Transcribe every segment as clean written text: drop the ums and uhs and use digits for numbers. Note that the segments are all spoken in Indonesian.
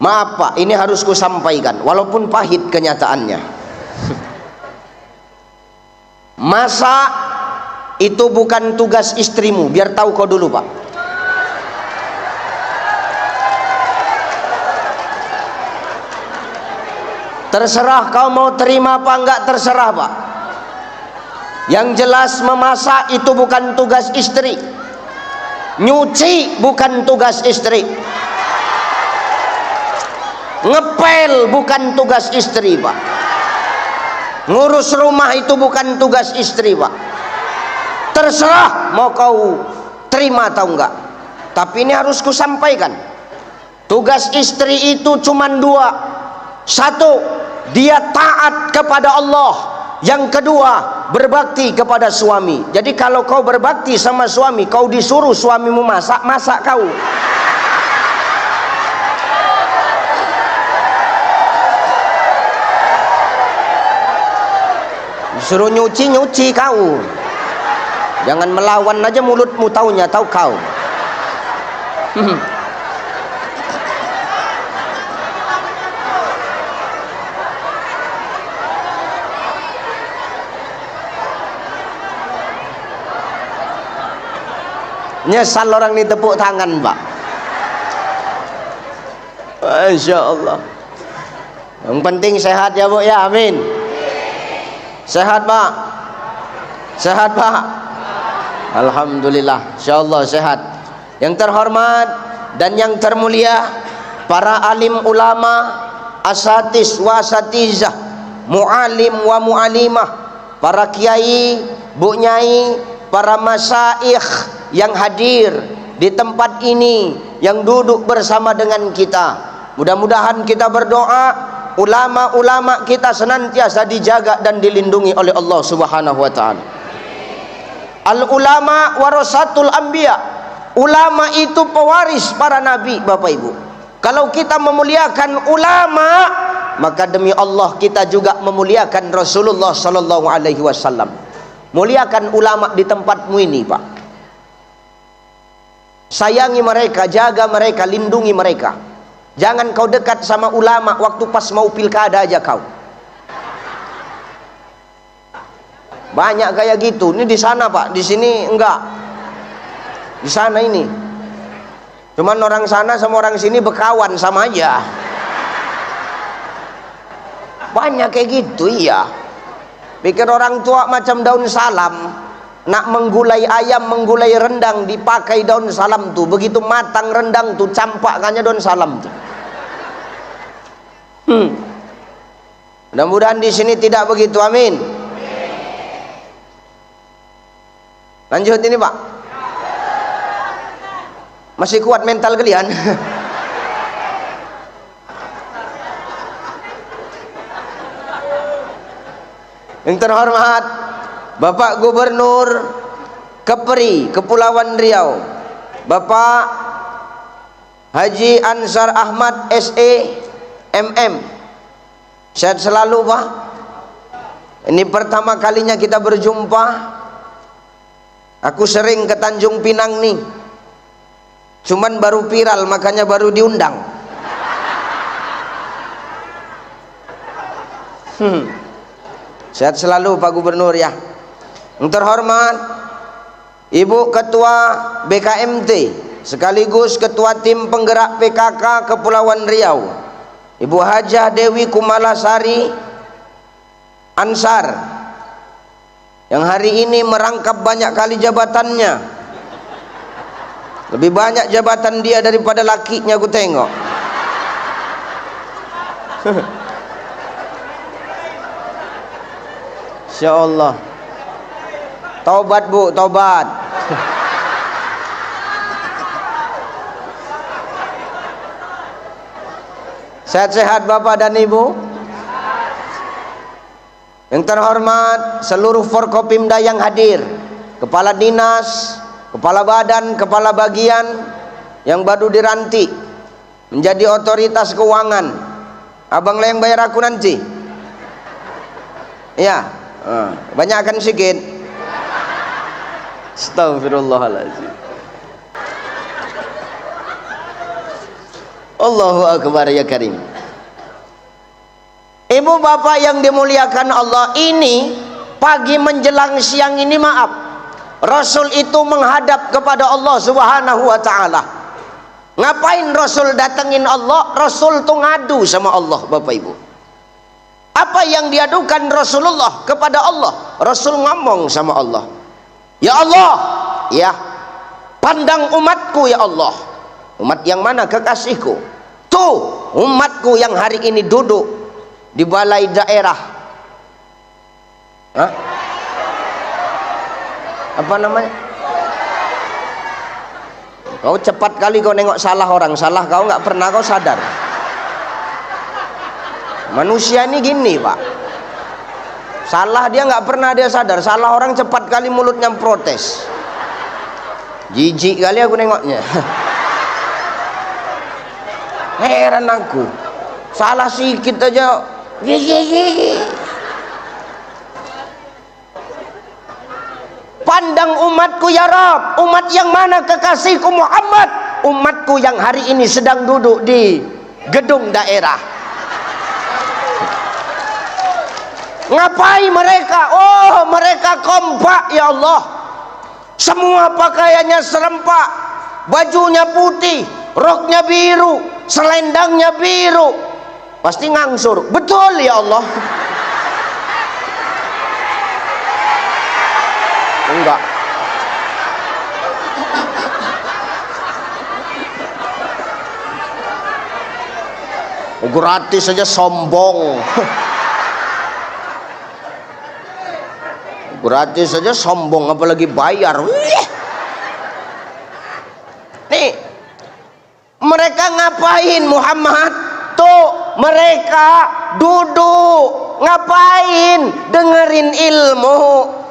Maaf Pak, ini harus ku sampaikan walaupun pahit kenyataannya. Masak itu bukan tugas istrimu, biar tahu kau dulu Pak. Terserah kau mau terima apa enggak, terserah Pak. Yang jelas memasak itu bukan tugas istri, nyuci bukan tugas istri, ngepel bukan tugas istri Pak, ngurus rumah itu bukan tugas istri Pak. Terserah mau kau terima atau enggak, tapi ini harus kusampaikan, tugas istri itu cuma dua. Satu, dia taat kepada Allah. Yang kedua, berbakti kepada suami. Jadi kalau kau berbakti sama suami, kau disuruh suamimu masak, masak kau. Disuruh nyuci, nyuci kau. Jangan melawan aja mulutmu, taunya tahu kau. Nyesal orang ini tepuk tangan Pak. Masya Allah. Yang penting sehat ya Bu ya, amin. Sehat Pak, sehat Pak. Alhamdulillah, Insya Allah sehat. Yang terhormat dan yang termulia para alim ulama, asatis wa asatizah, mualim wa mualimah, para kiai, bu nyai, para masyayikh yang hadir di tempat ini, yang duduk bersama dengan kita. Mudah-mudahan kita berdoa ulama-ulama kita senantiasa dijaga dan dilindungi oleh Allah Subhanahu wa taala. Al ulama warasatul anbiya. Ulama itu pewaris para nabi Bapak Ibu. Kalau kita memuliakan ulama, maka demi Allah kita juga memuliakan Rasulullah sallallahu alaihi wasallam. Muliakan ulama di tempatmu ini Pak. Sayangi mereka, jaga mereka, lindungi mereka. Jangan kau dekat sama ulama waktu pas mau pilkada aja kau. Banyak kayak gitu. Ini di sana Pak, di sini enggak. Di sana ini. Cuman orang sana sama orang sini berkawan sama aja. Banyak kayak gitu, iya. Pikir orang tua macam daun salam. Nak menggulai ayam, menggulai rendang dipakai daun salam tuh. Begitu matang rendang tuh campakkannya daun salam tuh. Mudah-mudahan di sini tidak begitu, amin. Lanjut ini Pak. Masih kuat mental kalian? Yang terhormat Bapak Gubernur Kepri Kepulauan Riau, Bapak Haji Ansar Ahmad SE MM. Sehat selalu Pak. Ini pertama kalinya kita berjumpa. Aku sering ke Tanjung Pinang nih, cuman baru viral makanya baru diundang. Sehat selalu Pak Gubernur ya. Yang terhormat Ibu Ketua BKMT sekaligus Ketua Tim Penggerak PKK Kepulauan Riau, Ibu Hajah Dewi Kumalasari Ansar, yang hari ini merangkap banyak kali jabatannya. Lebih banyak jabatan dia daripada lakinya aku tengok. Insya Allah. Taubat Bu, taubat. Sehat-sehat Bapak dan Ibu. Yang terhormat seluruh Forkopimda yang hadir, kepala dinas, kepala badan, kepala bagian yang baru dilantik menjadi otoritas keuangan. Abang lah yang bayar aku nanti. Ya, banyakkan sedikit. Astagfirullahaladzim. Allahu Akbar ya karim. Ibu bapak yang dimuliakan Allah, ini pagi menjelang siang ini maaf, Rasul itu menghadap kepada Allah Subhanahu wa ta'ala. Ngapain Rasul datengin Allah? Rasul tuh ngadu sama Allah bapak ibu. Apa yang diadukan Rasulullah kepada Allah? Rasul ngomong sama Allah, ya Allah, ya, pandang umatku ya Allah. Umat yang mana? Kekasihku. Tuh umatku yang hari ini duduk di balai daerah. Hah? Apa namanya? Kau cepat kali kau nengok salah orang. Salah kau nggak pernah kau sadar. Manusia ini gini pak, salah dia nggak pernah dia sadar. Salah orang cepat kali mulutnya protes. Jijik kali aku nengoknya. Heran aku, salah sikit aja. Pandang umatku ya Rabb. Umat yang mana? Kekasihku Muhammad. Umatku yang hari ini sedang duduk di gedung daerah. Ngapain mereka? Oh, mereka kompak ya Allah. Semua pakaiannya serempak, bajunya putih, roknya biru, selendangnya biru. Pasti ngangsur. Betul ya Allah. Enggak. Gratis saja sombong. Gratis saja sombong, apalagi bayar. Nih, mereka ngapain Muhammad? Tuh mereka duduk ngapain? Dengerin ilmu.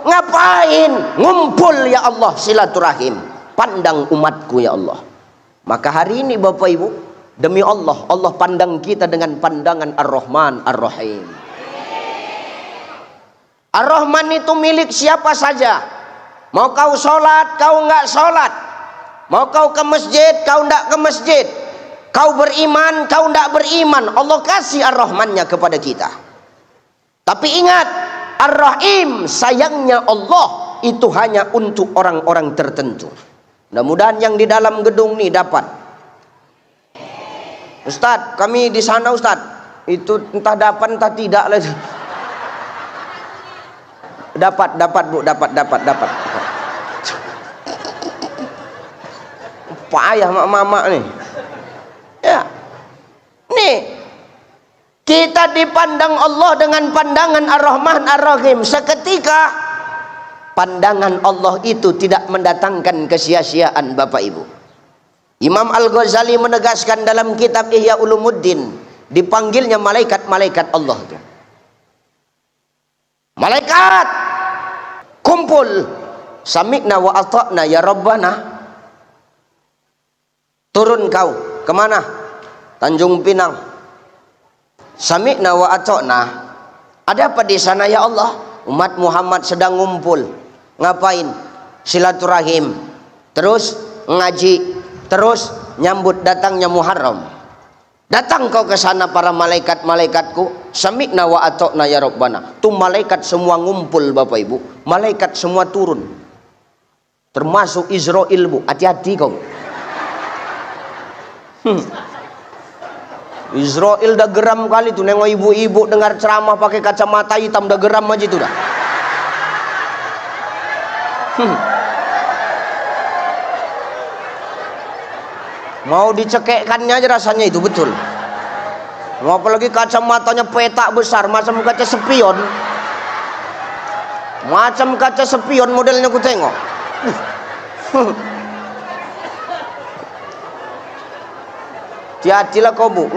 Ngapain? Ngumpul ya Allah, silaturahim. Pandang umatku ya Allah. Maka hari ini Bapak Ibu, demi Allah, Allah pandang kita dengan pandangan Ar-Rahman Ar-Rahim. Ar-Rahman itu milik siapa saja. Mau kau sholat, kau nggak sholat. Mau kau ke masjid, kau nggak ke masjid. Kau beriman, kau nggak beriman, Allah kasih Ar-Rahmannya kepada kita. Tapi ingat, Ar-Rahim, sayangnya Allah itu hanya untuk orang-orang tertentu. Mudah-mudahan yang di dalam gedung nih dapat. Ustadz, kami di sana Ustadz, itu entah dapat entah tidak lagi. Dapat Bu, dapat. Payah mak-mak nih. Ya. Nih, kita dipandang Allah dengan pandangan Ar-Rahman Ar-Rahim. Seketika pandangan Allah itu tidak mendatangkan kesia-siaan Bapak Ibu. Imam Al-Ghazali menegaskan dalam kitab Ihya Ulumuddin, dipanggilnya malaikat-malaikat Allah itu. Malaikat kumpul, sami'na wa ata'na ya Rabbana. Turun kau kemana? Tanjung Pinang. Sami'na wa ata'na. Ada apa di sana ya Allah? Umat Muhammad sedang ngumpul. Ngapain? Silaturahim. Terus ngaji. Terus nyambut datangnya Muharram. Datang kau ke sana para malaikat-malaikatku. Sami'na wa ata'na ya Rabbana. Tuh malaikat semua ngumpul Bapak Ibu. Malaikat semua turun. Termasuk Israel Bu. Hati-hati kau. Israel dah geram kali tuh nengok ibu-ibu dengar ceramah pakai kacamata hitam, dah geram aja tuh dah. Mau dicekekkannya aja rasanya itu betul. Mau apalagi kacamatanya petak besar macam kaca spion. Macam kaca spion modelnya ku tengok. Hati-hatilah kau Bu.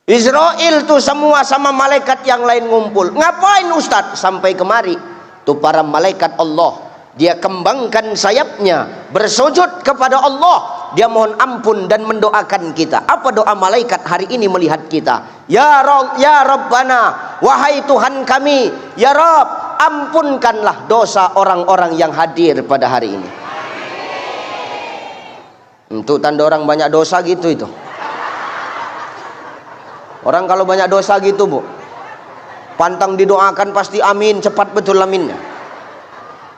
Israel tuh semua sama malaikat yang lain ngumpul. Ngapain Ustadz? Sampai kemari tuh para malaikat Allah, dia kembangkan sayapnya, bersujud kepada Allah, dia mohon ampun dan mendoakan kita. Apa doa malaikat hari ini melihat kita? Ya Rabbana, wahai Tuhan kami, ya Rabb, ampunkanlah dosa orang-orang yang hadir pada hari ini. Untuk tanda orang banyak dosa gitu itu. Orang kalau banyak dosa gitu bu, pantang didoakan pasti amin, cepat betul aminnya.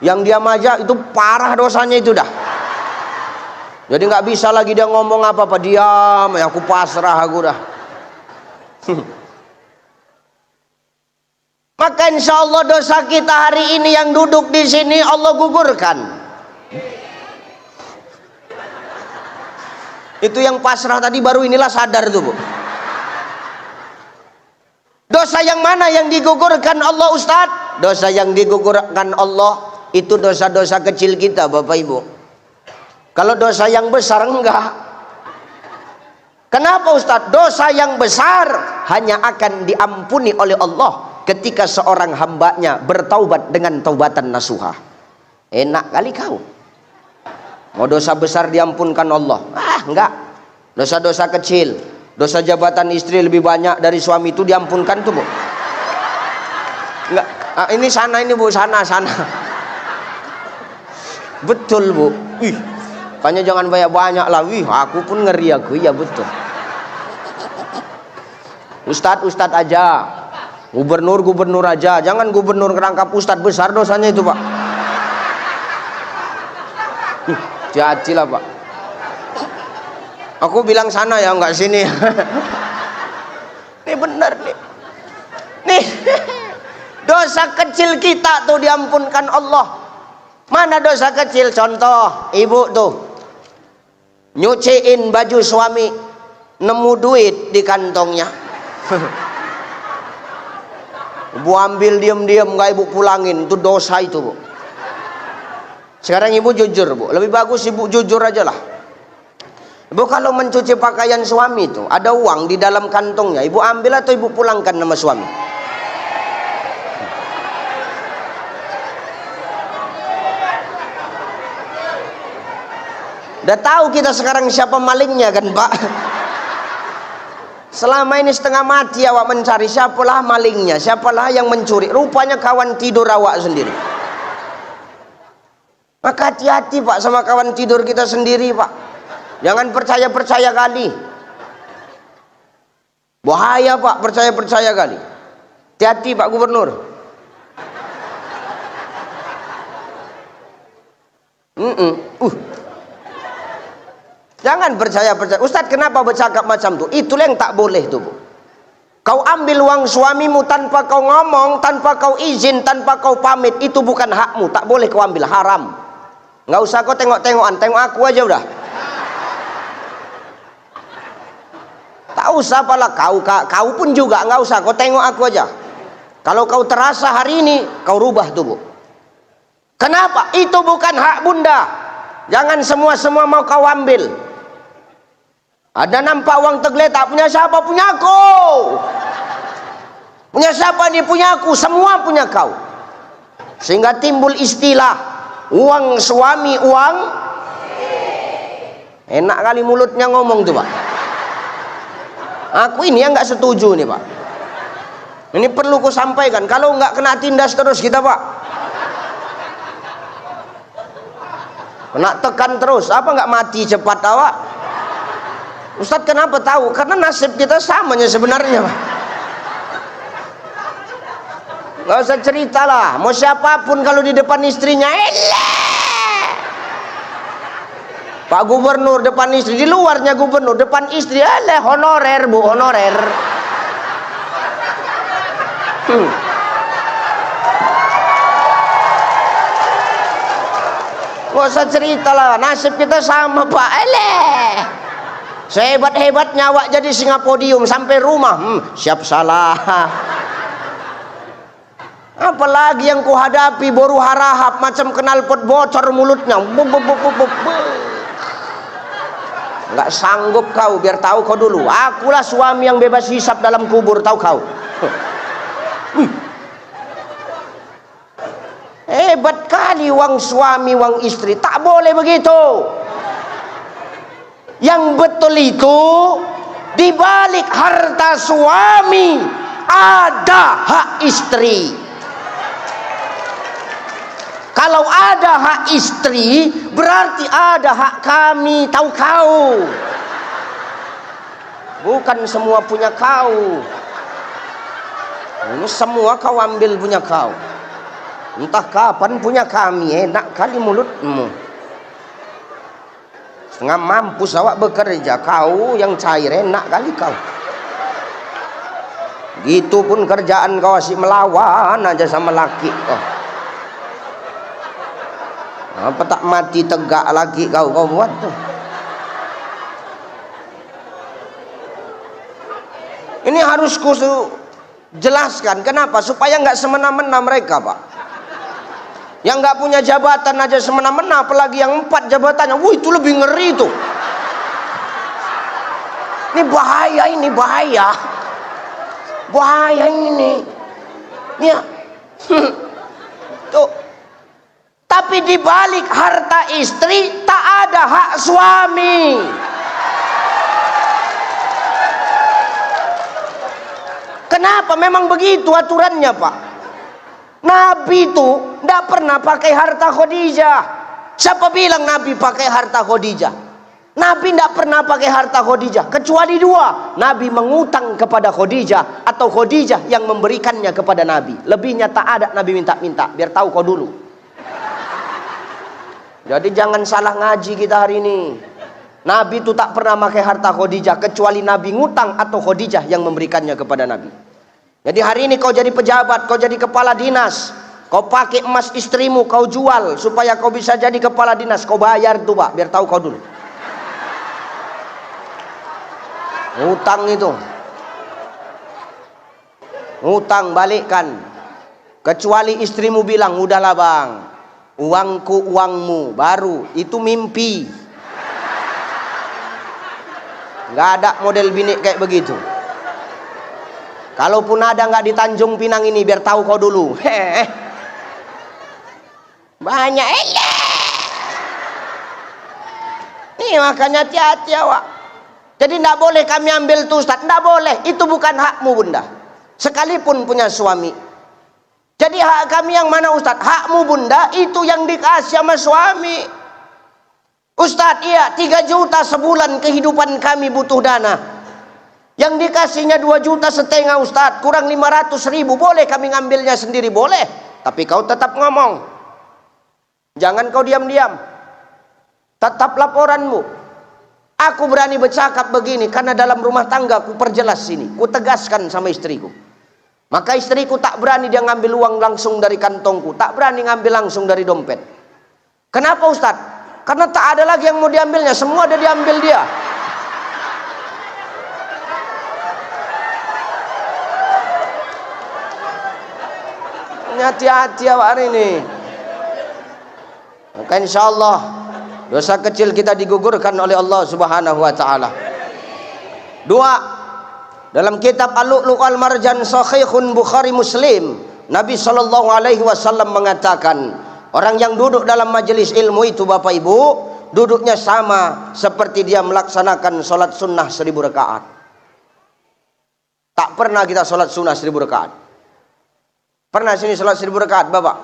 Yang dia majak itu parah dosanya itu dah. Jadi nggak bisa lagi dia ngomong apa-apa, diam, ya aku pasrah aku dah. Maka insya Allah dosa kita hari ini yang duduk di sini Allah gugurkan. Itu yang pasrah tadi baru inilah sadar tuh bu. Dosa yang mana yang digugurkan Allah Ustadz? Dosa yang digugurkan Allah itu dosa-dosa kecil kita Bapak Ibu. Kalau dosa yang besar enggak. Kenapa Ustadz? Dosa yang besar hanya akan diampuni oleh Allah ketika seorang hambanya bertaubat dengan taubatan nasuha. Enak kali kau. Mau dosa besar diampunkan Allah? Enggak. Dosa-dosa kecil, dosa jabatan istri lebih banyak dari suami itu diampunkan tuh bu. Enggak. Ini sana ini bu, sana. Betul bu. Wih, makanya jangan banyak-banyak lah. Wih, aku pun ngeri aku. Iya betul. Ustadz aja, gubernur aja. Jangan gubernur ngerangkap ustadz, besar dosanya itu pak. Hati-hati lah pak. Aku bilang sana ya, enggak sini. Ini benar nih. Nih, dosa kecil kita tuh diampunkan Allah. Mana dosa kecil? Contoh, ibu tuh nyuciin baju suami, nemu duit di kantongnya. Ibu ambil diam-diam, nggak ibu pulangin, itu dosa itu bu. Sekarang ibu jujur bu, lebih bagus ibu jujur aja lah. Ibu kalau mencuci pakaian suami itu ada uang di dalam kantongnya, ibu ambil atau ibu pulangkan nama suami? Udah tahu kita sekarang siapa malingnya kan pak? Selama ini setengah mati awak mencari siapalah malingnya, siapalah yang mencuri. Rupanya kawan tidur awak sendiri. Maka hati-hati pak sama kawan tidur kita sendiri pak. Jangan percaya kali. Bahaya pak, percaya kali. Hati-hati pak gubernur. Jangan percaya. Ustadz kenapa bercakap macam itu? Itulah yang tak boleh tuh bu. Kau ambil uang suamimu tanpa kau ngomong, tanpa kau izin, tanpa kau pamit, itu bukan hakmu. Tak boleh kau ambil, haram. Nggak usah kau tengok-tengokan, tengok aku aja udah. Tak usah pala kau pun juga nggak usah, kau tengok aku aja. Kalau kau terasa hari ini, kau rubah tuh bu. Kenapa? Itu bukan hak bunda. Jangan semua mau kau ambil. Ada nampak uang tergeletak, punya siapa? Punya aku. Punya siapa? Dia punya aku. Semua punya kau. Sehingga timbul istilah uang suami, uang. Enak kali mulutnya ngomong tuh pak. Aku ini yang nggak setuju nih pak. Ini perlu ku sampaikan. Kalau nggak kena tindas terus kita pak. Kena tekan terus. Apa nggak mati cepat awak? Ustadz kenapa tahu? Karena nasib kita samanya sebenarnya pak. Nggak usah cerita lah. Mau siapapun kalau di depan istrinya, Pak Gubernur depan istri, di luarnya gubernur depan istri, honorer bu, honorer. Nggak usah cerita lah, nasib kita sama pak. Sehebat-hebatnya awak jadi singa podium sampai rumah, siap salah. Apalagi yang ku hadapi boru harahap macam knalpot bocor mulutnya. Nggak sanggup kau, biar tahu kau dulu. Akulah suami yang bebas hisap dalam kubur, tahu kau. Hebat kali uang suami, uang istri. Tak boleh begitu. Yang betul itu, di balik harta suami ada hak istri. Kalau ada hak istri, berarti ada hak kami. Tahu kau? Bukan semua punya kau. Ini semua kau ambil punya kau. Entah kapan punya kami. Enak kali mulutmu. Setengah mampus awak bekerja. Kau yang cair, enak kali kau. Gitu pun kerjaan kau asyik melawan aja sama laki kau. Apa tak mati tegak lagi kau buat tuh. Ini harus ku jelaskan. Kenapa? Supaya nggak semena-mena mereka, Pak. Yang nggak punya jabatan aja semena-mena, apalagi yang 4 jabatannya. Itu lebih ngeri tuh. Ini bahaya, ini bahaya. Bahaya ini. Ya. Tuh. Tapi di balik harta istri tak ada hak suami. Kenapa? Memang begitu aturannya, Pak. Nabi itu tidak pernah pakai harta Khadijah. Siapa bilang Nabi pakai harta Khadijah? Nabi tidak pernah pakai harta Khadijah. Kecuali 2. Nabi mengutang kepada Khadijah, atau Khadijah yang memberikannya kepada Nabi. Lebihnya tak ada Nabi minta-minta. Biar tahu kau dulu. Jadi jangan salah ngaji kita hari ini. Nabi itu tak pernah pakai harta Khadijah, kecuali Nabi ngutang atau Khadijah yang memberikannya kepada Nabi. Jadi hari ini kau jadi pejabat, kau jadi kepala dinas, kau pakai emas istrimu, kau jual supaya kau bisa jadi kepala dinas, kau bayar tuh, Pak, biar tahu kau dulu. Ngutang itu. Ngutang balikkan. Kecuali istrimu bilang, udahlah bang, uangku uangmu, baru itu mimpi. Nggak ada model bini kayak begitu. Kalaupun ada, nggak di Tanjung Pinang ini, biar tahu kau dulu. Banyak nih, makanya hati-hati awak. Jadi nggak boleh kami ambil tuh Ustaz, nggak boleh. Itu bukan hakmu bunda, sekalipun punya suami. Jadi hak kami yang mana Ustaz? Hakmu bunda itu yang dikasih sama suami. Ustaz, iya 3 juta sebulan kehidupan kami butuh dana. Yang dikasihnya 2,5 juta Ustaz, kurang 500.000. Boleh kami ngambilnya sendiri, boleh. Tapi kau tetap ngomong. Jangan kau diam-diam. Tetap laporanmu. Aku berani bercakap begini karena dalam rumah tangga ku perjelas sini. Ku tegaskan sama istriku. Maka istriku tak berani dia ngambil uang langsung dari kantongku, tak berani ngambil langsung dari dompet. Kenapa Ustaz? Karena tak ada lagi yang mau diambilnya, semua ada diambil dia. Hati-hati awak hari ini. Maka insyaallah dosa kecil kita digugurkan oleh Allah Subhanahu wa taala. 2. Dalam kitab Al-Lu'lu' Al-Marjan Sahihun Bukhari Muslim, Nabi SAW mengatakan, orang yang duduk dalam majelis ilmu itu Bapak Ibu, duduknya sama seperti dia melaksanakan sholat sunnah 1000 rakaat. Tak pernah kita sholat sunnah 1000 rakaat. Pernah sini sholat 1000 rakaat Bapak?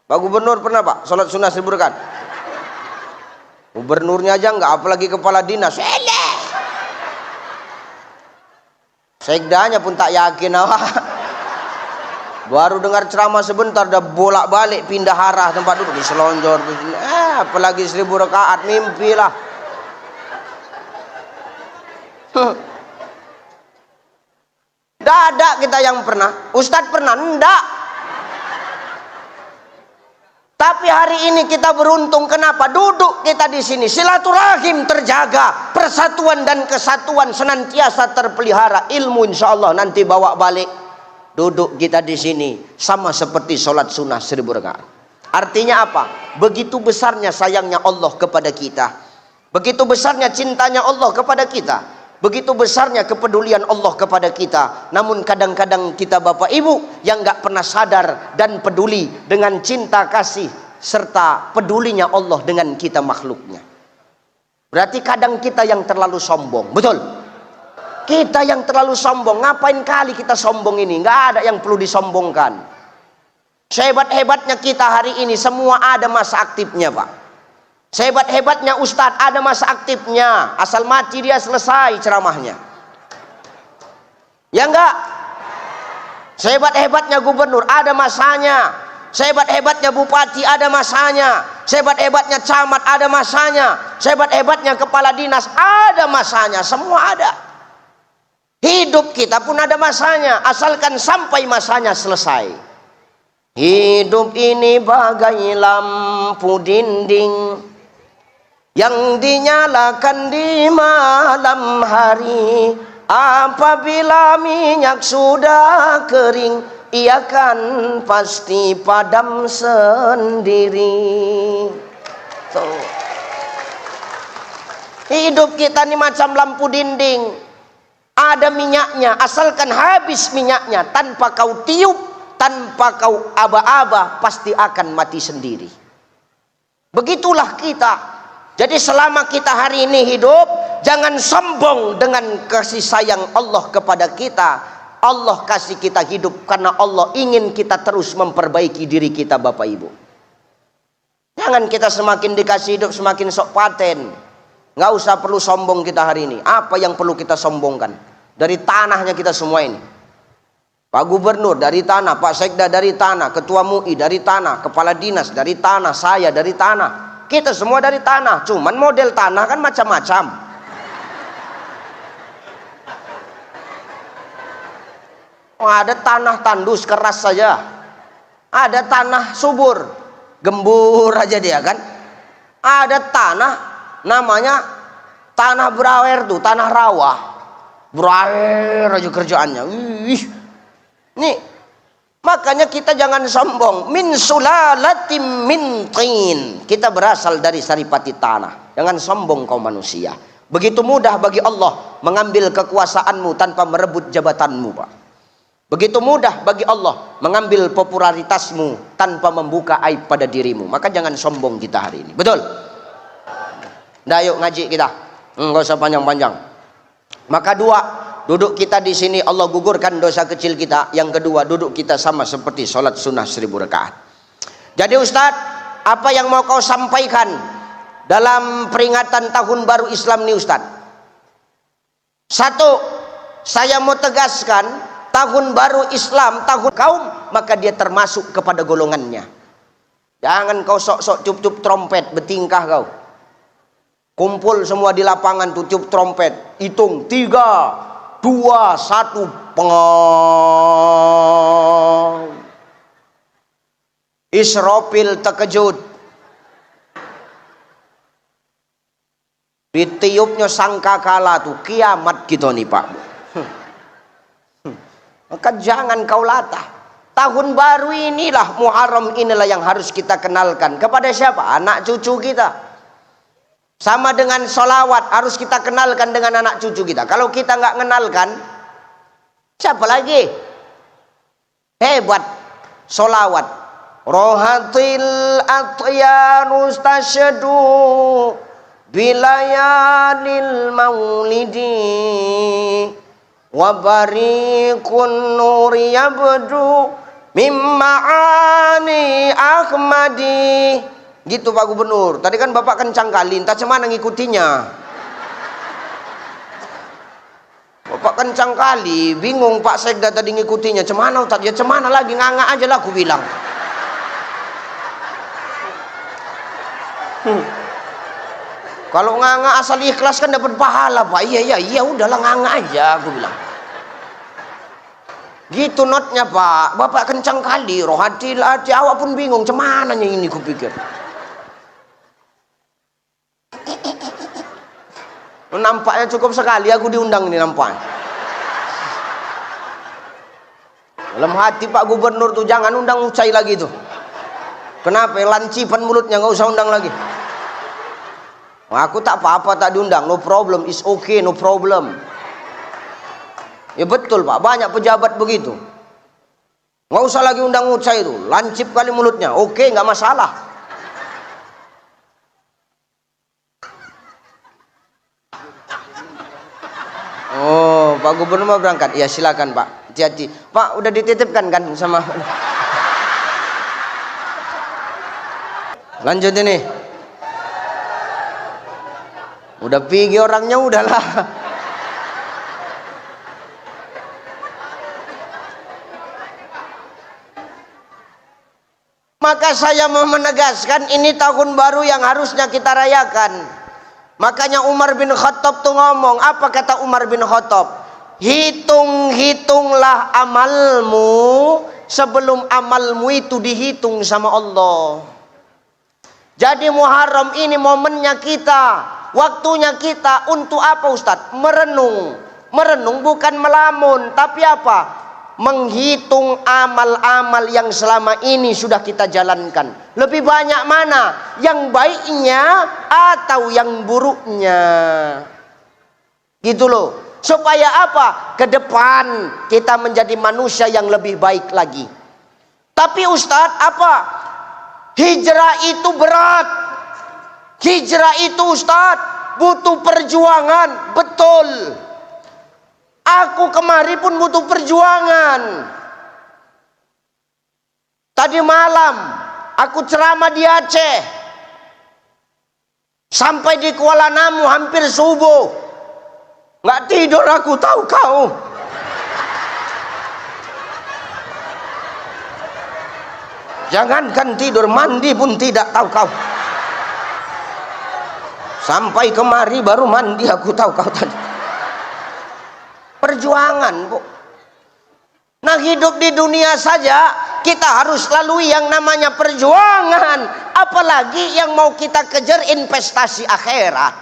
Pak Gubernur pernah Pak sholat sunnah 1000 rakaat? Gubernurnya aja enggak, apalagi kepala dinas. Sekdanya pun tak yakin awak. Baru dengar ceramah sebentar dah bolak-balik pindah arah tempat duduk, diselonjor. Apalagi 1000 rakaat, mimpilah. Tidak ada kita yang pernah. Ustadz pernah? Enggak. Tapi hari ini kita beruntung. Kenapa? Duduk kita di sini, silaturahim terjaga, persatuan dan kesatuan senantiasa terpelihara. Ilmu insya Allah nanti bawa balik. Duduk kita di sini sama seperti sholat sunnah 1000 rakaat. Artinya apa? Begitu besarnya sayangnya Allah kepada kita, begitu besarnya cintanya Allah kepada kita, begitu besarnya kepedulian Allah kepada kita. Namun kadang-kadang kita Bapak Ibu yang nggak pernah sadar dan peduli dengan cinta kasih serta pedulinya Allah dengan kita makhluknya. Berarti kadang kita yang terlalu sombong, betul? Kita yang terlalu sombong. Ngapain kali kita sombong ini? Nggak ada yang perlu disombongkan. Sehebat-hebatnya kita hari ini semua ada masa aktifnya, Pak. Sehebat-hebatnya Ustadz ada masa aktifnya. Asal mati dia selesai ceramahnya. Ya enggak? Sehebat-hebatnya gubernur ada masanya. Sehebat-hebatnya bupati ada masanya. Sehebat-hebatnya camat ada masanya. Sehebat-hebatnya kepala dinas ada masanya. Semua ada. Hidup kita pun ada masanya, asalkan sampai masanya selesai. Hidup ini bagai lampu dinding yang dinyalakan di malam hari. Apabila minyak sudah kering, ia kan pasti padam sendiri. Hidup kita ini macam lampu dinding, ada minyaknya, asalkan habis minyaknya, tanpa kau tiup, tanpa kau aba-aba, pasti akan mati sendiri. Begitulah kita. Jadi selama kita hari ini hidup, jangan sombong dengan kasih sayang Allah kepada kita. Allah kasih kita hidup karena Allah ingin kita terus memperbaiki diri kita, Bapak Ibu. Jangan kita semakin dikasih hidup semakin sok paten. Nggak usah perlu sombong kita hari ini. Apa yang perlu kita sombongkan? Dari tanahnya kita semua ini. Pak Gubernur dari tanah, Pak Sekda dari tanah, Ketua MUI dari tanah, Kepala Dinas dari tanah, saya dari tanah. Kita semua dari tanah, cuman model tanah kan macam-macam. Oh, ada tanah tandus keras saja, ada tanah subur, gembur aja dia kan. Ada tanah namanya tanah berair tuh, tanah rawa, berair aja kerjaannya. Nih, makanya kita jangan sombong. Min sulalatim min tin. Kita berasal dari saripati tanah. Jangan sombong kau manusia. Begitu mudah bagi Allah mengambil kekuasaanmu tanpa merebut jabatanmu, Pak. Begitu mudah bagi Allah mengambil popularitasmu tanpa membuka aib pada dirimu. Maka jangan sombong kita hari ini. Betul? Nah, yuk ngaji kita. Enggak usah panjang-panjang. Maka dua, duduk kita di sini Allah gugurkan dosa kecil kita. Yang kedua, duduk kita sama seperti sholat sunnah 1000 rakaat. Jadi Ustadz, apa yang mau kau sampaikan dalam peringatan tahun baru Islam ini, Ustadz? Satu, saya mau tegaskan, tahun baru Islam, tahun kaum, maka dia termasuk kepada golongannya. Jangan kau sok-sok cup-cup trompet, bertingkah kau. Kumpul semua di lapangan tuh tiup trompet, hitung 3, 2, 1, pengong. Israfil terkejut, ditiupnya sangkakala tuh kiamat gitu nih Pak. Maka jangan kau latah. Tahun baru inilah, Muharram inilah yang harus kita kenalkan kepada siapa? Anak cucu kita. Sama dengan sholawat, harus kita kenalkan dengan anak cucu kita. Kalau kita nggak kenalkan, siapa lagi? Hebat sholawat. Rohatil atyanus tasyadu bilayalil maulidi wabarikun nuri yabdu mimma'ani ahmadi. Gitu Pak Gubernur. Tadi kan Bapak kencang kali, entah cemana ngikutinya. Bapak kencang kali, bingung Pak Sekda tadi ngikutinya. Cemana Ustaz? Ya cemana lagi, nganga aja lah aku bilang. Kalau nganga asal ikhlas kan dapat pahala Pak. Iya udahlah nganga aja aku bilang. Gitu notnya Pak. Bapak kencang kali, rohatil hati, awak pun bingung cemananya ini kupikir. Nampaknya cukup sekali aku diundang ini nampaknya. Dalam hati Pak Gubernur tuh jangan undang Ucai lagi tuh. Kenapa? Lancipan mulutnya, nggak usah undang lagi. Wah, aku tak apa-apa tak diundang, no problem, is okay, no problem. Ya betul Pak, banyak pejabat begitu. Nggak usah lagi undang Ucai itu, lancip kali mulutnya, oke nggak masalah. Oh, Pak Gubernur mau berangkat? Ya silakan Pak, hati-hati. Pak udah dititipkan kan sama Lanjut ini. Udah pergi orangnya, udahlah. Maka saya mau menegaskan, ini tahun baru yang harusnya kita rayakan. Makanya Umar bin Khattab tuh ngomong, apa kata Umar bin Khattab? Hitung-hitunglah amalmu sebelum amalmu itu dihitung sama Allah. Jadi Muharram ini momennya kita, waktunya kita untuk apa Ustadz? Merenung. Merenung bukan melamun, tapi apa? Menghitung amal-amal yang selama ini sudah kita jalankan. Lebih banyak mana? Yang baiknya atau yang buruknya? Gitu loh. Supaya apa? Ke depan kita menjadi manusia yang lebih baik lagi. Tapi Ustadz, apa? Hijrah itu berat. Hijrah itu Ustadz butuh perjuangan. Betul. Aku kemari pun butuh perjuangan. Tadi malam aku ceramah di Aceh. Sampai di Kuala Namu hampir subuh. Nggak tidur aku, tahu kau. Jangankan tidur, mandi pun tidak, tahu kau. Sampai kemari baru mandi aku, tahu kau tadi. Perjuangan, Bu. Nah, hidup di dunia saja kita harus lalui yang namanya perjuangan, apalagi yang mau kita kejar investasi akhirat.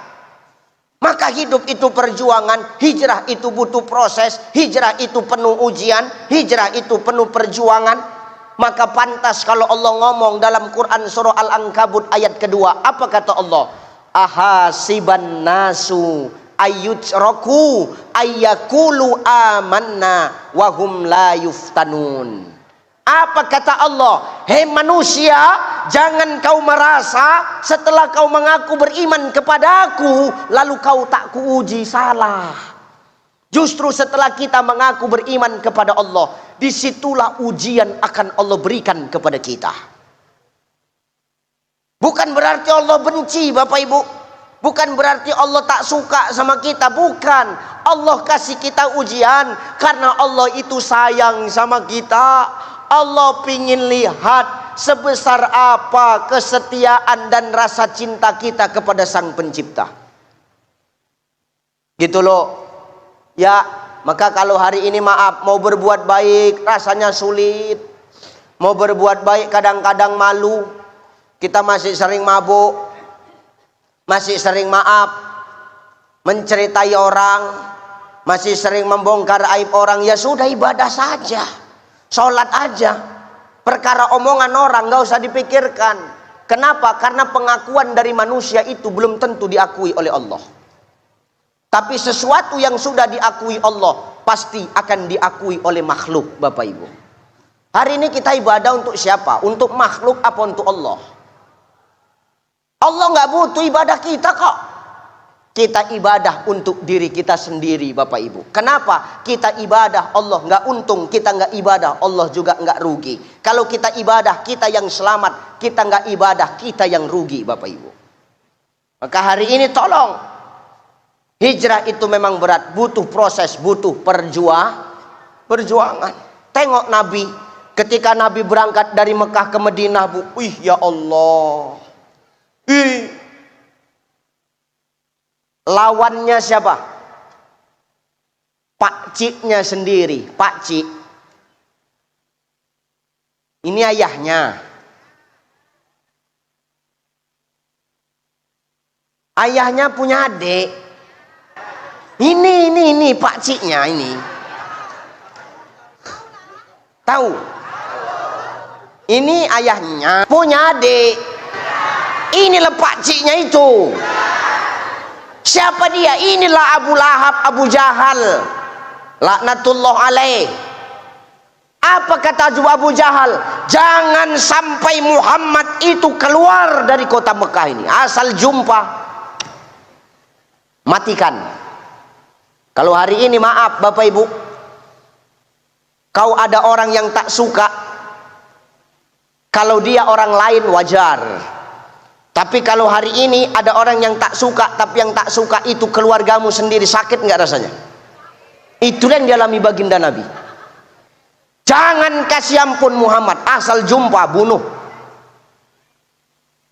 Maka hidup itu perjuangan, hijrah itu butuh proses, hijrah itu penuh ujian, hijrah itu penuh perjuangan. Maka pantas kalau Allah ngomong dalam Quran surah Al-Ankabut ayat kedua, apa kata Allah? Ahasiban nasu ayyutraku ayyakulu amanna wahum la yuftanun. Apa kata Allah? Hei manusia, jangan kau merasa setelah kau mengaku beriman kepadaku lalu kau tak kuuji. Salah. Justru setelah kita mengaku beriman kepada Allah, disitulah ujian akan Allah berikan kepada kita. Bukan berarti Allah benci, Bapak Ibu. Bukan berarti Allah tak suka sama kita. Bukan. Allah kasih kita ujian karena Allah itu sayang sama kita. Allah pingin lihat sebesar apa kesetiaan dan rasa cinta kita kepada Sang Pencipta. Gitu loh. Ya, maka kalau hari ini maaf, mau berbuat baik rasanya sulit. Mau berbuat baik kadang-kadang malu. Kita masih sering mabuk, masih sering maaf, menceritai orang, masih sering membongkar aib orang. Ya sudah, ibadah saja, sholat aja. Perkara omongan orang gak usah dipikirkan. Kenapa? Karena pengakuan dari manusia itu belum tentu diakui oleh Allah. Tapi sesuatu yang sudah diakui Allah pasti akan diakui oleh makhluk, Bapak Ibu. Hari ini kita ibadah untuk siapa? Untuk makhluk apa untuk Allah? Allah nggak butuh ibadah kita kok. Kita ibadah untuk diri kita sendiri, Bapak Ibu. Kenapa? Kita ibadah, Allah nggak untung. Kita nggak ibadah, Allah juga nggak rugi. Kalau kita ibadah, kita yang selamat. Kita nggak ibadah, kita yang rugi, Bapak Ibu. Maka hari ini tolong, hijrah itu memang berat, butuh proses, butuh perjuangan. Tengok Nabi, ketika Nabi berangkat dari Mekah ke Madinah, Bu. Ya Allah. Lawannya siapa? Pakciknya sendiri. Pakcik ini ayahnya. Ayahnya punya adik. Ini pakciknya ini. Tahu? Ini ayahnya punya adik. Inilah pakciknya itu. Siapa dia? Inilah Abu Lahab, Abu Jahal, laknatullah alaih. Apa kata Abu Jahal? Jangan sampai Muhammad itu keluar dari kota Mekah ini. Asal jumpa, matikan. Kalau hari ini maaf Bapak Ibu, kau ada orang yang tak suka, kalau dia orang lain wajar. Tapi kalau hari ini ada orang yang tak suka, tapi yang tak suka itu keluargamu sendiri, sakit nggak rasanya? Itulah yang dialami baginda Nabi. Jangan kasih ampun Muhammad, asal jumpa bunuh.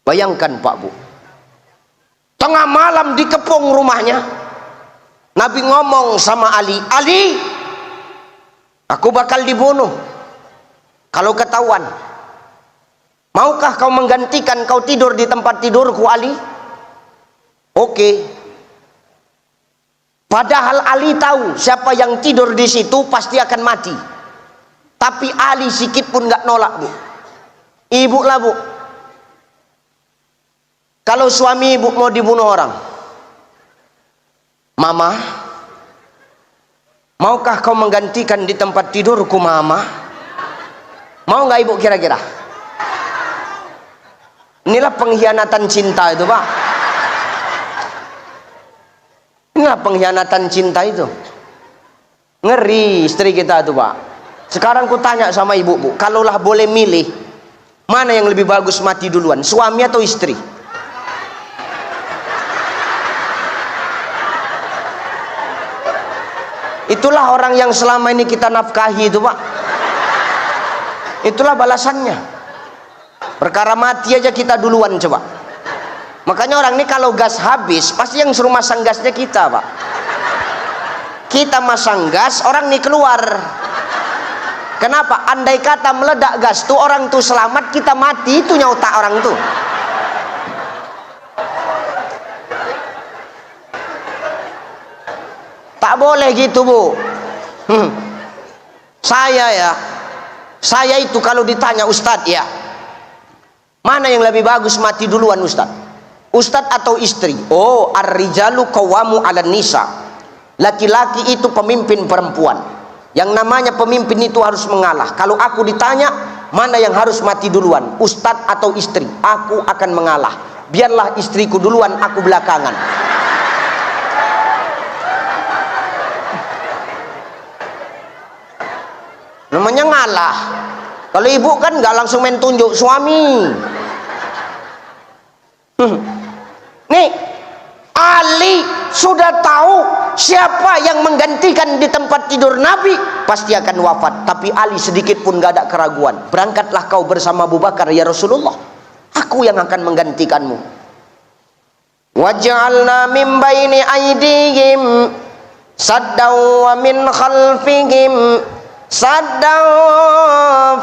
Bayangkan Pak Bu, tengah malam dikepung rumahnya, Nabi ngomong sama Ali, Ali, aku bakal dibunuh kalau ketahuan. Maukah kau menggantikan kau tidur di tempat tidurku Ali? Oke. Padahal Ali tahu siapa yang tidur di situ pasti akan mati. Tapi Ali sikit pun nggak nolak Bu. Ibu lah Bu, kalau suami ibu mau dibunuh orang, Mama, maukah kau menggantikan di tempat tidurku Mama? Mau nggak ibu kira-kira? Inilah pengkhianatan cinta itu Pak. Inilah pengkhianatan cinta itu. Ngeri istri kita itu Pak. Sekarang ku tanya sama ibu Bu, kalaulah boleh milih, mana yang lebih bagus mati duluan, suami atau istri? Itulah orang yang selama ini kita nafkahi itu Pak. Itulah balasannya. Perkara mati aja kita duluan coba. Makanya orang ini kalau gas habis pasti yang suruh masang gasnya kita Pak. Kita masang gas, orang ini keluar. Kenapa? Andai kata meledak gas tuh orang tuh selamat, kita mati, itu nyautak orang tuh. Tak boleh gitu Bu. Saya itu kalau ditanya Ustadz ya, mana yang lebih bagus mati duluan Ustadz? Ustadz atau istri? Oh, ar-rijalu qawwamu 'alan nisa. Laki-laki itu pemimpin perempuan. Yang namanya pemimpin itu harus mengalah. Kalau aku ditanya mana yang harus mati duluan, Ustadz atau istri, aku akan mengalah. Biarlah istriku duluan, aku belakangan. Namanya ngalah. Kalau ibu kan nggak langsung main tunjuk suami. Nih, Ali sudah tahu siapa yang menggantikan di tempat tidur Nabi pasti akan wafat. Tapi Ali sedikit pun nggak ada keraguan. Berangkatlah kau bersama Abu Bakar ya Rasulullah. Aku yang akan menggantikanmu. Waj'alna min baini aydihim saddaw wa min khalfihim saddaw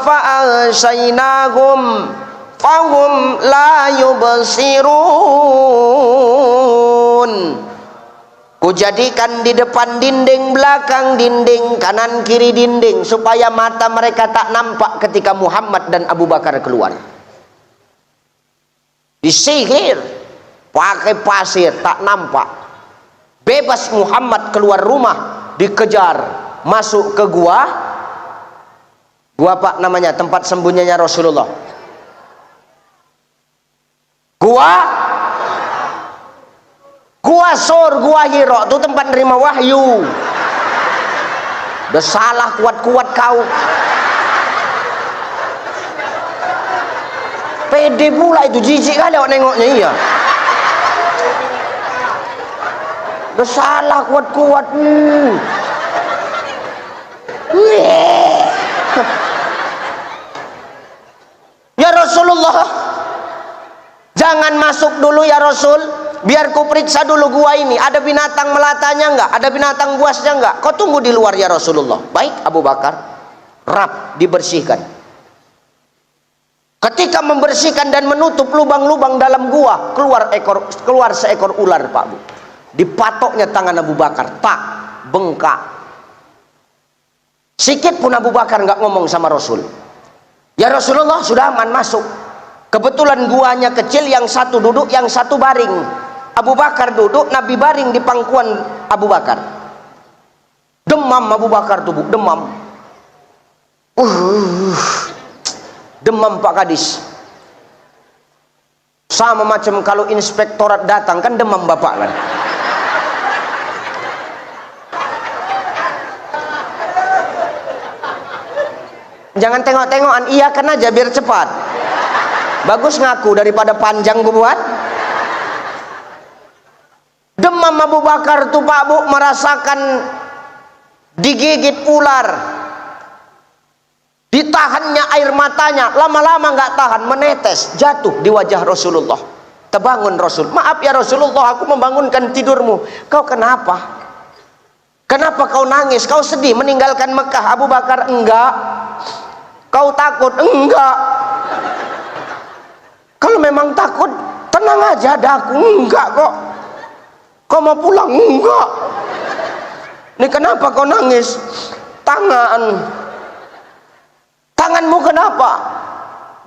fa'ashaynahum fahum la yubsirun. Kujadikan di depan dinding, belakang dinding, kanan kiri dinding, supaya mata mereka tak nampak ketika Muhammad dan Abu Bakar keluar. Disihir pakai pasir, tak nampak. Bebas Muhammad keluar rumah, dikejar masuk ke gua Pak namanya, tempat sembunyinya Rasulullah. Gua Sur, gua Hiro, itu tempat nerima wahyu. Udah salah kuat-kuat kau. Pede pula itu, jijik kali awak nengoknya. Iya, udah salah kuat-kuat. Ya Rasulullah, jangan masuk dulu ya Rasul, biar ku periksa dulu gua ini, ada binatang melatanya enggak, ada binatang buasnya enggak. Kau tunggu di luar ya Rasulullah. Baik Abu Bakar, rap dibersihkan. Ketika membersihkan dan menutup lubang-lubang dalam gua, keluar seekor ular Pak Bu. Dipatoknya tangan Abu Bakar, tak bengkak. Sikit pun Abu Bakar nggak ngomong sama Rasul. Ya Rasulullah, sudah aman, masuk. Kebetulan guanya kecil, yang satu duduk, yang satu baring. Abu Bakar duduk, Nabi baring di pangkuan Abu Bakar. Demam Abu Bakar tuh Bu, demam. Demam Pak Kadis. Sama macam kalau inspektorat datang kan demam bapak kan. Jangan tengok-tengokan, iya kan aja biar cepat. Bagus ngaku daripada panjang gue buat. Demam Abu Bakar tuh Pak Bu, merasakan digigit ular, ditahannya air matanya, lama-lama nggak tahan, menetes, jatuh di wajah Rasulullah. Terbangun Rasul, maaf ya Rasulullah, aku membangunkan tidurmu. Kau kenapa? Kenapa kau nangis? Kau sedih meninggalkan Mekah? Abu Bakar, enggak. Kau takut? Enggak. Kalau memang takut, tenang aja, ada aku. Enggak kok. Kau mau pulang? Enggak. Ini kenapa kau nangis? Tanganmu kenapa?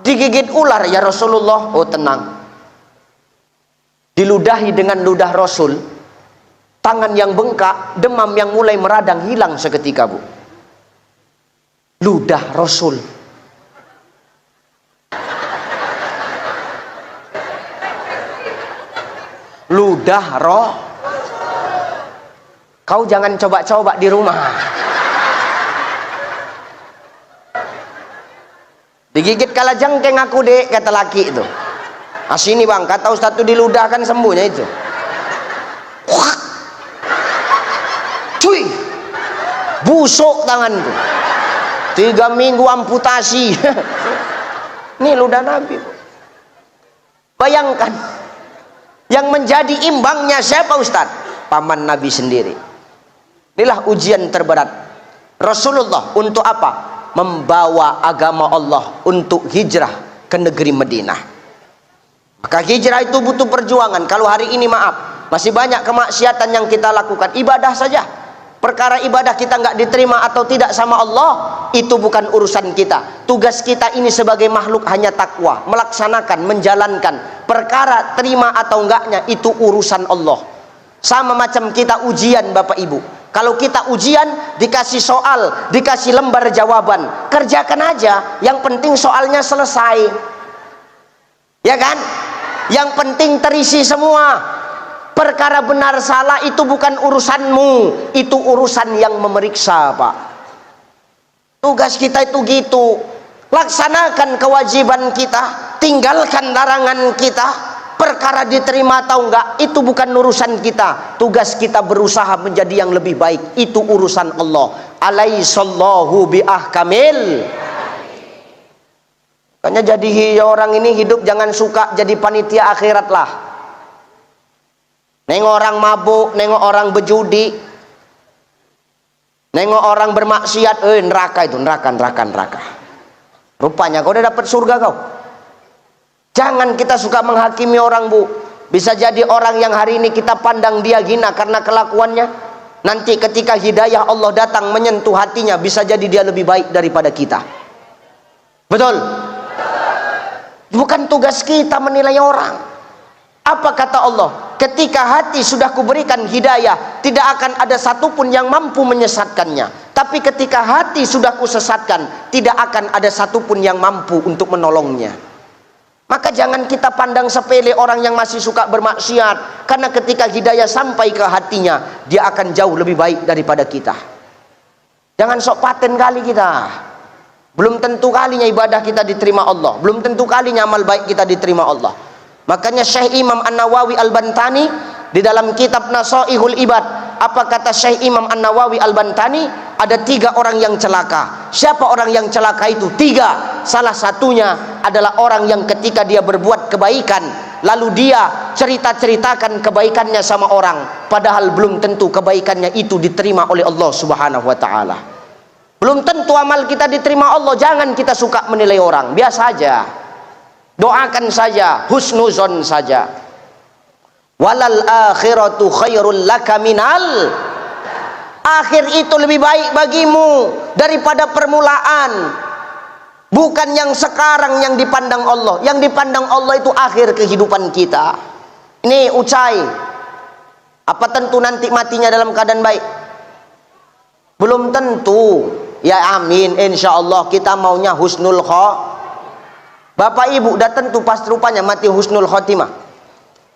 Digigit ular ya Rasulullah. Oh tenang. Diludahi dengan ludah Rasul, tangan yang bengkak, demam yang mulai meradang hilang seketika Bu. Ludah Rasul. Ludah roh. Kau jangan coba-coba di rumah. Digigit kala jengkeng aku dek, kata laki itu. Ah sini bang, kata Ustaz itu diludahkan sembuhnya itu. Wah. Cuy, busuk tanganku. 3 minggu amputasi. Ini ludah Nabi. Bayangkan, yang menjadi imbangnya siapa Ustaz? Paman Nabi sendiri. Inilah ujian terberat Rasulullah untuk apa? Membawa agama Allah untuk hijrah ke negeri Madinah. Maka hijrah itu butuh perjuangan. Kalau hari ini maaf, masih banyak kemaksiatan yang kita lakukan. Ibadah saja, perkara ibadah kita nggak diterima atau tidak sama Allah, itu bukan urusan kita. Tugas kita ini sebagai makhluk hanya takwa, melaksanakan, menjalankan. Perkara terima atau enggaknya itu urusan Allah. Sama macam kita ujian Bapak Ibu. Kalau kita ujian, dikasih soal, dikasih lembar jawaban, kerjakan aja. Yang penting soalnya selesai, ya kan? Yang penting terisi semua. Perkara benar salah itu bukan urusanmu, itu urusan yang memeriksa Pak. Tugas kita itu gitu. Laksanakan kewajiban kita, tinggalkan larangan kita. Perkara diterima atau enggak itu bukan urusan kita. Tugas kita berusaha menjadi yang lebih baik, itu urusan Allah. Alaihissallahu biahkamil. Makanya jadi orang ini hidup jangan suka jadi panitia akhirat lah. Nengok orang mabuk, nengok orang berjudi, nengok orang bermaksiat, neraka itu, neraka. Rupanya kau udah dapat surga kau. Jangan kita suka menghakimi orang Bu. Bisa jadi orang yang hari ini kita pandang dia hina karena kelakuannya, nanti ketika hidayah Allah datang menyentuh hatinya, bisa jadi dia lebih baik daripada kita. Betul? Bukan tugas kita menilai orang. Apa kata Allah? Ketika hati sudah kuberikan hidayah, tidak akan ada satupun yang mampu menyesatkannya. Tapi ketika hati sudah kusesatkan, tidak akan ada satupun yang mampu untuk menolongnya. Maka jangan kita pandang sepele orang yang masih suka bermaksiat, karena ketika hidayah sampai ke hatinya, dia akan jauh lebih baik daripada kita. Jangan sok paten kali kita. Belum tentu kalinya ibadah kita diterima Allah, belum tentu kalinya amal baik kita diterima Allah. Makanya Syekh Imam An-Nawawi Al-Bantani di dalam kitab Nasaihul Ibad, apa kata Syekh Imam An-Nawawi Al-Bantani? Ada 3 orang yang celaka. Siapa orang yang celaka itu? 3. Salah satunya adalah orang yang ketika dia berbuat kebaikan, lalu dia cerita-ceritakan kebaikannya sama orang, padahal belum tentu kebaikannya itu diterima oleh Allah Subhanahu wa ta'ala. Belum tentu amal kita diterima Allah. Jangan kita suka menilai orang, biasa aja. Doakan saja, husnuzon saja. Walal akhiratu khairul laka minal. Akhir itu lebih baik bagimu daripada permulaan. Bukan yang sekarang yang dipandang Allah. Yang dipandang Allah itu akhir kehidupan kita. Ini Ucai, apa tentu nanti matinya dalam keadaan baik? Belum tentu. Ya amin, insya Allah kita maunya husnul khotimah. Bapak ibu udah tentu pasti rupanya mati husnul khotimah.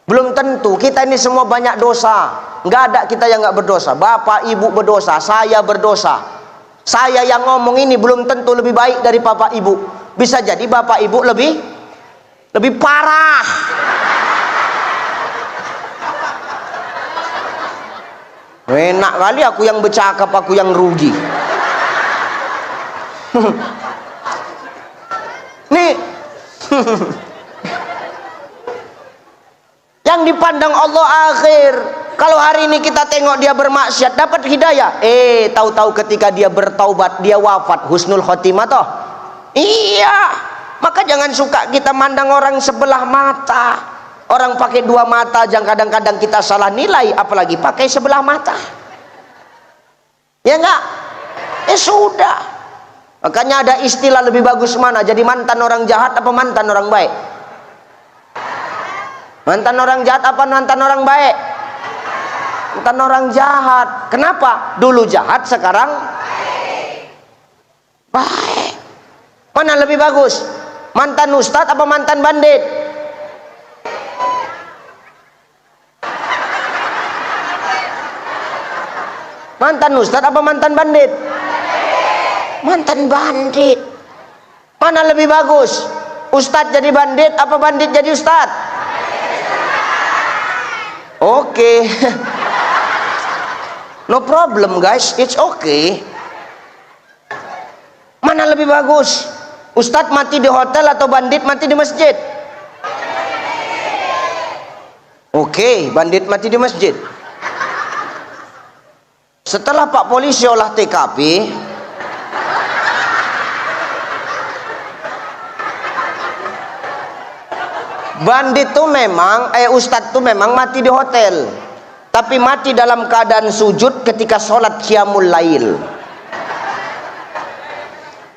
Belum tentu. Kita ini semua banyak dosa. Nggak ada kita yang nggak berdosa. Bapak ibu berdosa, saya berdosa. Saya yang ngomong ini belum tentu lebih baik dari bapak ibu. Bisa jadi bapak ibu lebih parah. kali aku yang bercakap, aku yang rugi. Nih. Yang dipandang Allah akhir. Kalau hari ini kita tengok dia bermaksiat dapat hidayah, tahu-tahu ketika dia bertaubat dia wafat husnul khotimah toh. Iya, maka jangan suka kita mandang orang sebelah mata. Orang pakai dua mata jangan kadang-kadang kita salah nilai, apalagi pakai sebelah mata. Ya enggak? Sudah. Makanya ada istilah lebih bagus mana, jadi mantan orang jahat apa mantan orang baik? Mantan orang jahat apa mantan orang baik? Mantan orang jahat. Kenapa? Dulu jahat, sekarang baik. Mana lebih bagus? Mantan ustadz apa mantan bandit? Mantan ustadz apa mantan bandit? Mantan bandit. Mana lebih bagus? Ustadz jadi bandit apa bandit jadi ustadz? Oke. No problem guys, it's okay. Mana lebih bagus? Ustadz mati di hotel atau bandit mati di masjid? Oke, bandit mati di masjid. Setelah Pak Polisi olah TKP, bandit tuh memang, ustadz tuh memang mati di hotel, tapi mati dalam keadaan sujud ketika sholat qiyamul lail.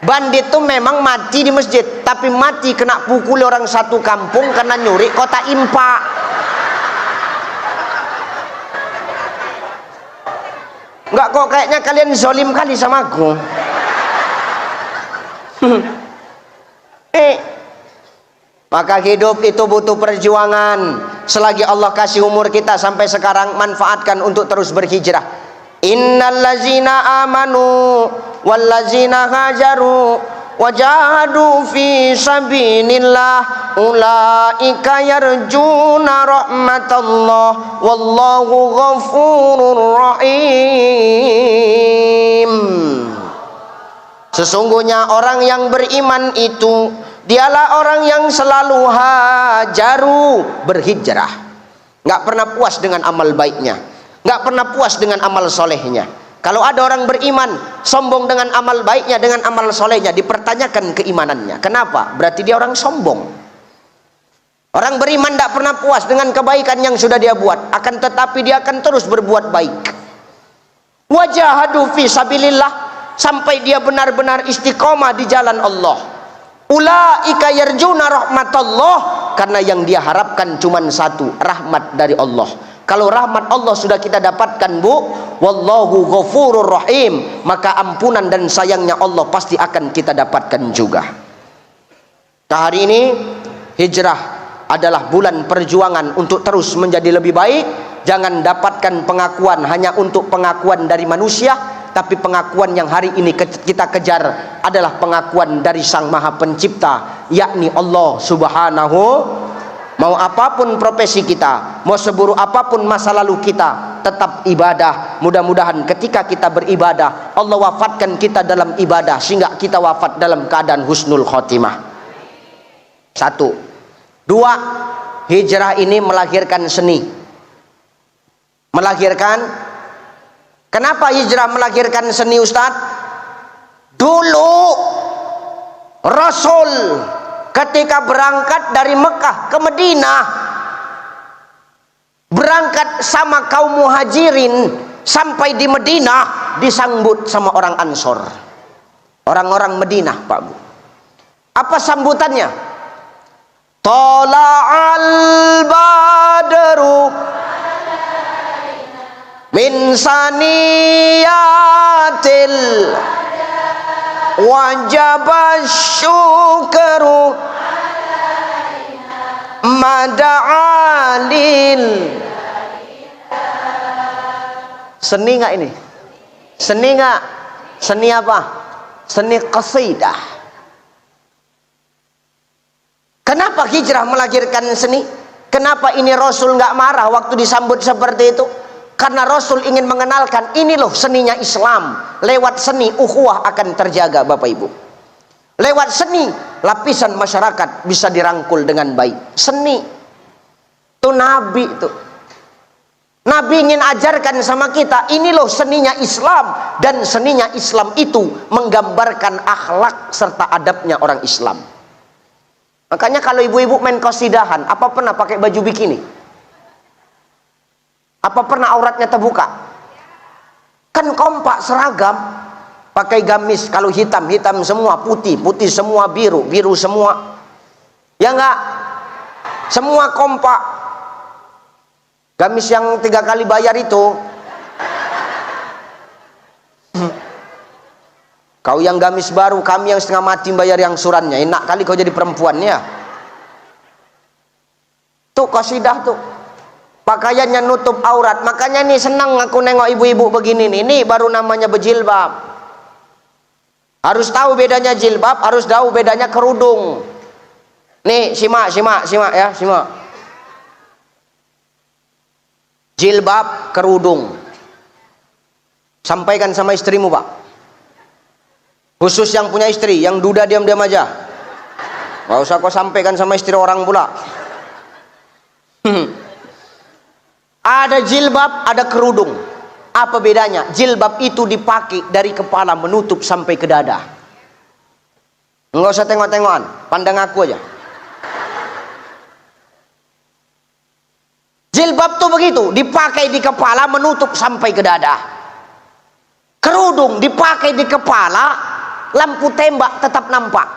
Bandit tuh memang mati di masjid, tapi mati kena pukul orang satu kampung karena nyuri kota impak. Enggak kok, kayaknya kalian zolim kali sama aku. Maka hidup itu butuh perjuangan. Selagi Allah kasih umur kita sampai sekarang, manfaatkan untuk terus berhijrah. Innallazina amanu wallazina hajaru wajahadu fi sabilillah ulaika yarjuna rahmatallah wallahu ghafurur rahim. Sesungguhnya orang yang beriman itu dialah orang yang selalu hajaru, berhijrah, nggak pernah puas dengan amal baiknya, nggak pernah puas dengan amal solehnya. Kalau ada orang beriman sombong dengan amal baiknya, dengan amal solehnya, dipertanyakan keimanannya. Kenapa? Berarti dia orang sombong. Orang beriman tidak pernah puas dengan kebaikan yang sudah dia buat, akan tetapi dia akan terus berbuat baik. Wajahadu fi sabilillah, sampai dia benar-benar istiqomah di jalan Allah. Ulaika yarjuna rahmatallah, karena yang dia harapkan cuma satu, rahmat dari Allah. Kalau rahmat Allah sudah kita dapatkan, Bu, wallahu ghafurur rahim, maka ampunan dan sayangnya Allah pasti akan kita dapatkan juga. Hari ini hijrah adalah bulan perjuangan untuk terus menjadi lebih baik. Jangan dapatkan pengakuan hanya untuk pengakuan dari manusia, tapi pengakuan yang hari ini kita kejar adalah pengakuan dari Sang Maha Pencipta, yakni Allah Subhanahu. Mau apapun profesi kita, mau seburuk apapun masa lalu kita, tetap ibadah. Mudah-mudahan ketika kita beribadah, Allah wafatkan kita dalam ibadah, sehingga kita wafat dalam keadaan husnul khotimah. Satu. Dua, hijrah ini melahirkan seni. Melahirkan, kenapa hijrah melahirkan seni, Ustadz? Dulu Rasul ketika berangkat dari Mekah ke Madinah, berangkat sama kaum muhajirin, sampai di Madinah disambut sama orang Ansor, orang-orang Madinah, Pak Bu. Apa sambutannya? Tala'al badru min saniyatil wajabah syukaru mada'alil. Seni nggak ini? Seni nggak? Seni apa? Seni qasidah. Kenapa hijrah melahirkan seni? Kenapa ini Rasul nggak marah waktu disambut seperti itu? Karena Rasul ingin mengenalkan ini loh seninya Islam. Lewat seni ukhuwah akan terjaga Bapak Ibu. Lewat seni lapisan masyarakat bisa dirangkul dengan baik. Seni itu Nabi itu. Nabi ingin ajarkan sama kita ini loh seninya Islam. Dan seninya Islam itu menggambarkan akhlak serta adabnya orang Islam. Makanya kalau ibu-ibu main qasidahan, apa pernah pakai baju bikini? Apa pernah auratnya terbuka? Kan kompak seragam. Pakai gamis, kalau hitam, hitam semua, putih, putih semua, biru, biru semua. Ya enggak? Semua kompak. Gamis yang 3 kali bayar itu. Kau yang gamis baru, kami yang setengah mati bayar yang surannya. Enak kali kau jadi perempuan ya. Tuh qasidah tuh. Pakaiannya nutup aurat. Makanya nih senang aku nengok ibu-ibu begini nih. Ini baru namanya berjilbab. Harus tahu bedanya jilbab, harus tahu bedanya kerudung. Nih simak ya, simak. Jilbab, kerudung. Sampaikan sama istrimu, Pak. Khusus yang punya istri, yang duda diam-diam aja. Gak usah kau sampaikan sama istri orang pula. Ada jilbab, ada kerudung. Apa bedanya? Jilbab itu dipakai dari kepala menutup sampai ke dada. Enggak usah tengok-tengokan, pandang aku aja. Jilbab tuh begitu, dipakai di kepala menutup sampai ke dada. Kerudung dipakai di kepala, lampu tembak tetap nampak.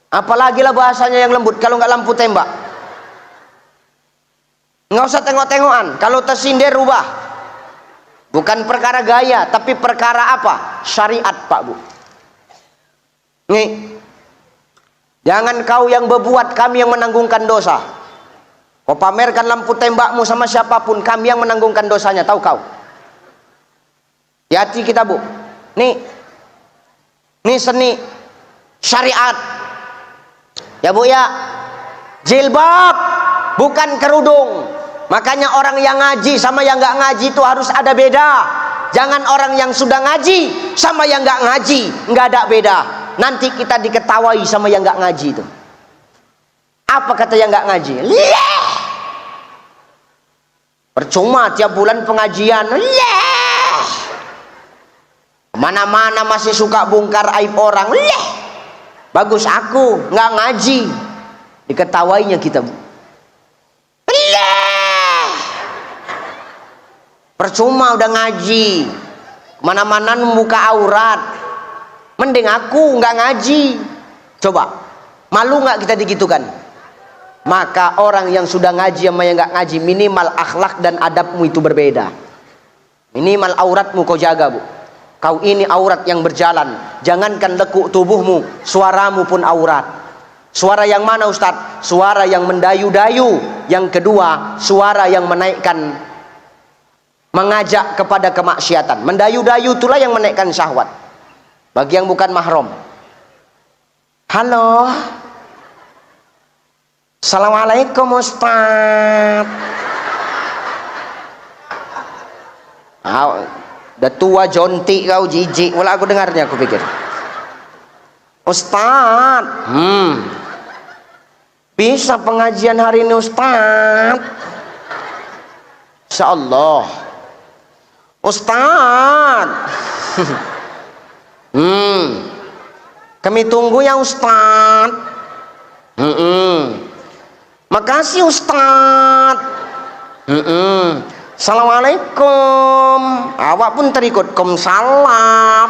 Apalagi lah bahasanya yang lembut kalau nggak lampu tembak. Nggak usah tengok-tengokan, kalau tersindir rubah. Bukan perkara gaya, tapi perkara apa? Syariat, Pak Bu. Nih, jangan kau yang berbuat, kami yang menanggungkan dosa. Kau pamerkan lampu tembakmu sama siapapun, kami yang menanggungkan dosanya, tahu kau? Hati kita Bu. Nih seni syariat ya Bu ya. Jilbab bukan kerudung. Makanya orang yang ngaji sama yang nggak ngaji itu harus ada beda. Jangan orang yang sudah ngaji sama yang nggak ngaji nggak ada beda. Nanti kita diketawai sama yang nggak ngaji itu. Apa kata yang nggak ngaji? Leh. Percuma tiap bulan pengajian. Leh. Mana-mana masih suka bongkar aib orang. Leh. Bagus aku nggak ngaji. Diketawainya kita Bu. Leh. Percuma udah ngaji. Mana-mana membuka aurat. Mending aku nggak ngaji. Coba, malu nggak kita digitukan? Maka orang yang sudah ngaji sama yang nggak ngaji, minimal akhlak dan adabmu itu berbeda. Minimal auratmu kau jaga Bu. Kau ini aurat yang berjalan. Jangankan lekuk tubuhmu, suaramu pun aurat. Suara yang mana Ustadz? Suara yang mendayu-dayu. Yang kedua, suara yang menaikkan, mengajak kepada kemaksiatan. Mendayu-dayu itulah yang menaikkan syahwat. Bagi yang bukan mahram. Halo. Assalamualaikum Ustaz. Udah tua jontik kau, jijik. Wala aku dengarnya, aku pikir. Ustaz. Bisa pengajian hari ini Ustaz? Insyaallah. Ustaz. Kami tunggu ya Ustaz. Makasih Ustaz. Assalamualaikum. Awak pun terikut. Salam.